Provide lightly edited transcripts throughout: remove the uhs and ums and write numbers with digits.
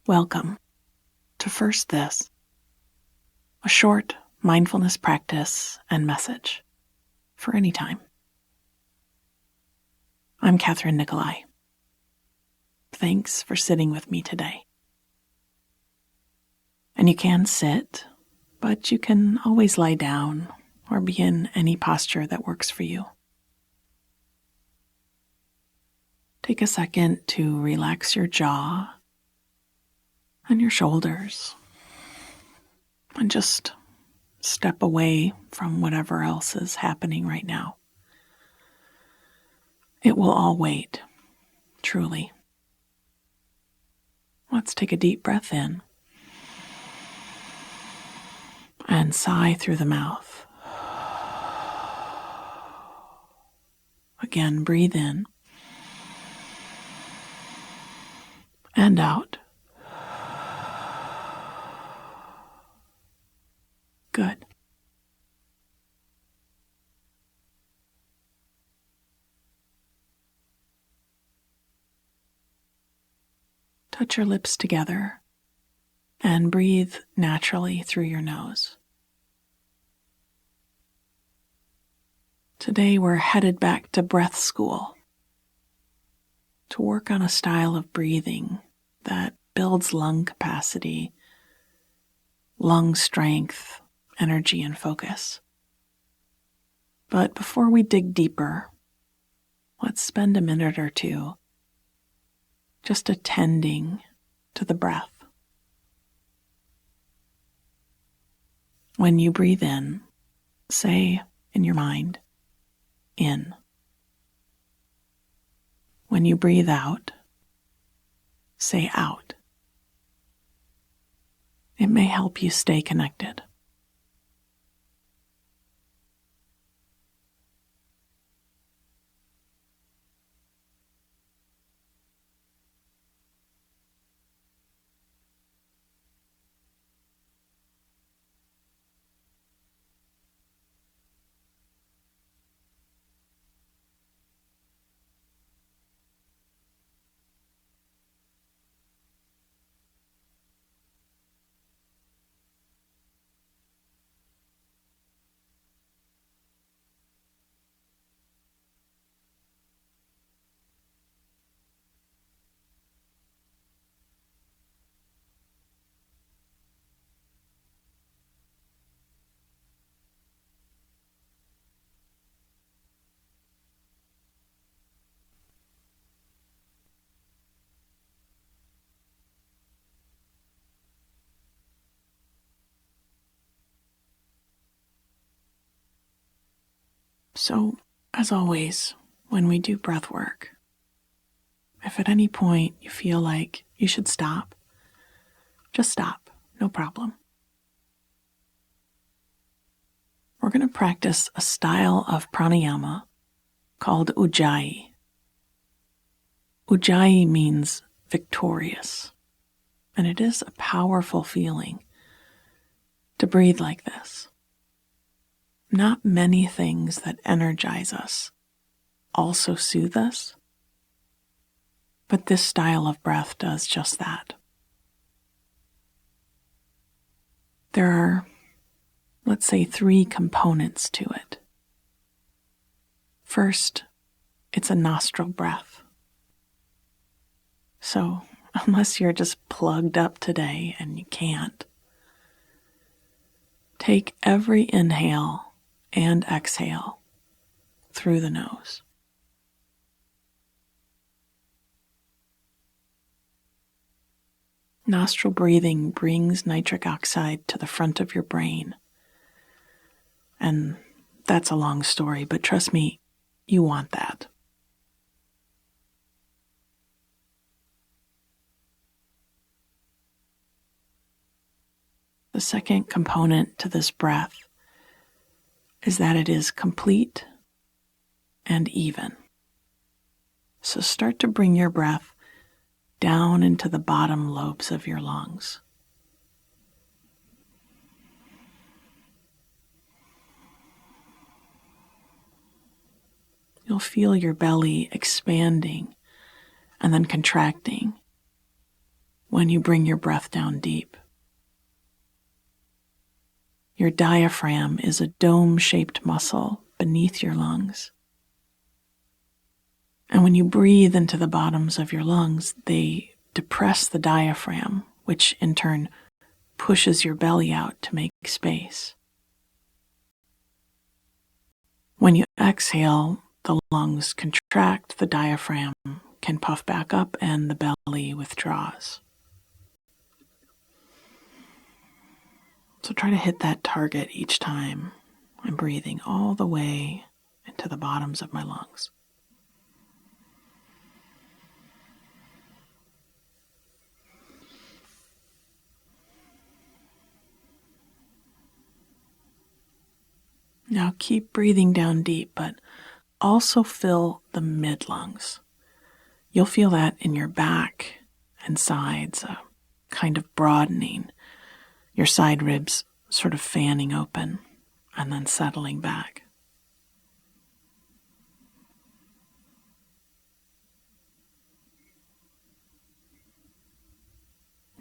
Welcome to First This, a short mindfulness practice and message for any time. I'm Kathryn Nicolai. Thanks for sitting with me today. And you can sit, but you can always lie down or be in any posture that works for you. Take a second to relax your jaw and your shoulders, and just step away from whatever else is happening right now. It will all wait, truly. Let's take a deep breath in and sigh through the mouth. Again, breathe in and out. Good. Touch your lips together and breathe naturally through your nose. Today we're headed back to breath school to work on a style of breathing that builds lung capacity, lung strength, energy, and focus. But before we dig deeper, let's spend a minute or two just attending to the breath. When you breathe in, say in your mind, in. When you breathe out, say out. It may help you stay connected. So, as always, when we do breath work, if at any point you feel like you should stop, just stop, no problem. We're going to practice a style of pranayama called Ujjayi. Ujjayi means victorious, and it is a powerful feeling to breathe like this. Not many things that energize us also soothe us, but this style of breath does just that. There are, let's say, 3 components to it. First, it's a nostril breath. So, unless you're just plugged up today and you can't, take every inhale and exhale through the nose. Nostril breathing brings nitric oxide to the front of your brain. And that's a long story, but trust me, you want that. The second component to this breath is that it is complete and even. So start to bring your breath down into the bottom lobes of your lungs. You'll feel your belly expanding and then contracting when you bring your breath down deep. Your diaphragm is a dome-shaped muscle beneath your lungs. And when you breathe into the bottoms of your lungs, they depress the diaphragm, which in turn pushes your belly out to make space. When you exhale, the lungs contract, the diaphragm can puff back up, and the belly withdraws. So try to hit that target each time I'm breathing all the way into the bottoms of my lungs. Now keep breathing down deep, but also fill the mid-lungs. You'll feel that in your back and sides, a kind of broadening, your side ribs sort of fanning open and then settling back.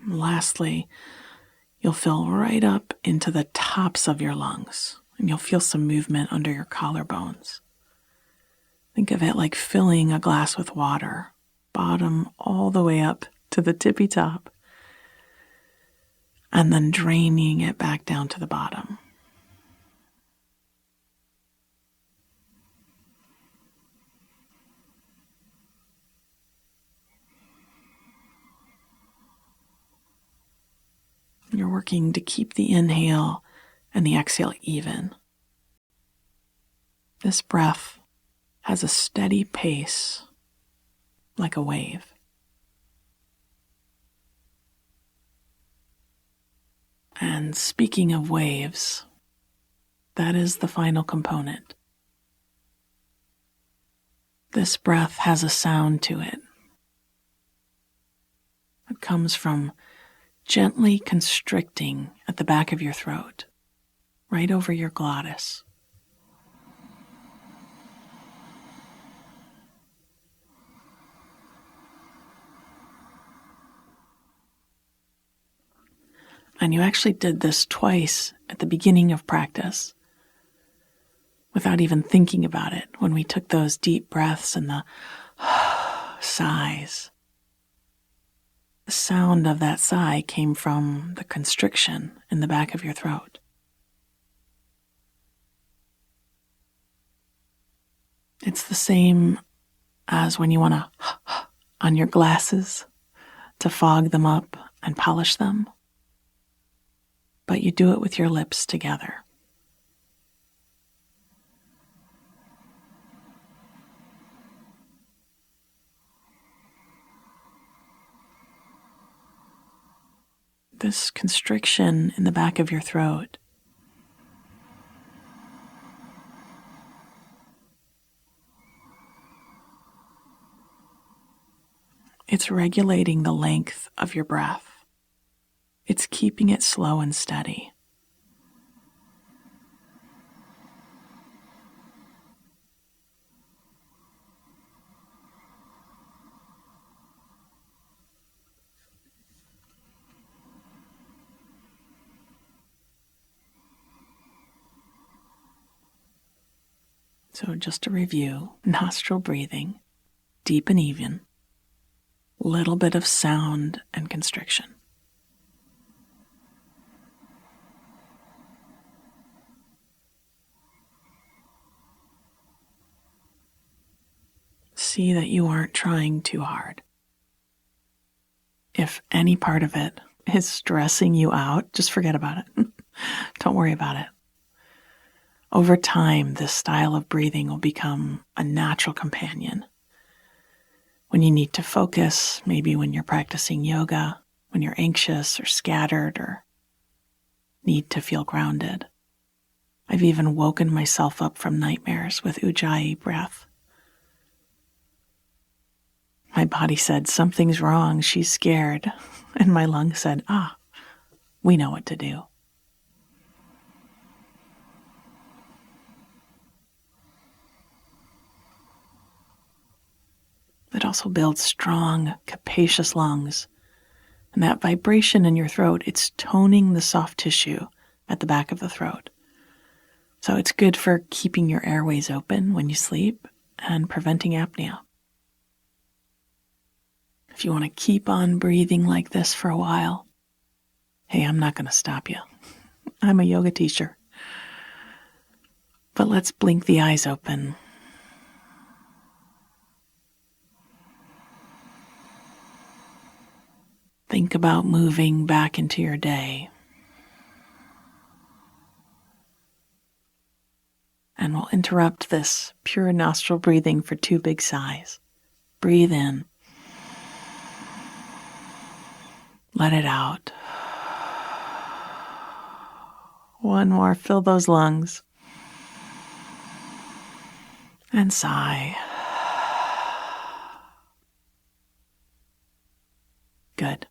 And lastly, you'll fill right up into the tops of your lungs, and you'll feel some movement under your collarbones. Think of it like filling a glass with water, bottom all the way up to the tippy top, and then draining it back down to the bottom. You're working to keep the inhale and the exhale even. This breath has a steady pace, like a wave. And speaking of waves, that is the final component. This breath has a sound to it. It comes from gently constricting at the back of your throat, right over your glottis. And you actually did this twice at the beginning of practice without even thinking about it when we took those deep breaths and the sighs. The sound of that sigh came from the constriction in the back of your throat. It's the same as when you want to on your glasses to fog them up and polish them, but you do it with your lips together. This constriction in the back of your throat, it's regulating the length of your breath. It's keeping it slow and steady. So just to review, nostril breathing, deep and even, little bit of sound and constriction. See that you aren't trying too hard. If any part of it is stressing you out, just forget about it. Don't worry about it. Over time, this style of breathing will become a natural companion. When you need to focus, maybe when you're practicing yoga, when you're anxious or scattered or need to feel grounded. I've even woken myself up from nightmares with Ujjayi breath. My body said, something's wrong, she's scared. And my lungs said, we know what to do. It also builds strong, capacious lungs And that vibration in your throat, it's toning the soft tissue at the back of the throat. So it's good for keeping your airways open when you sleep and preventing apnea. If you want to keep on breathing like this for a while, hey, I'm not going to stop you. I'm a yoga teacher. But let's blink the eyes open. Think about moving back into your day. And we'll interrupt this pure nostril breathing for 2 big sighs. Breathe in. Let it out. One more. Fill those lungs. And sigh. Good.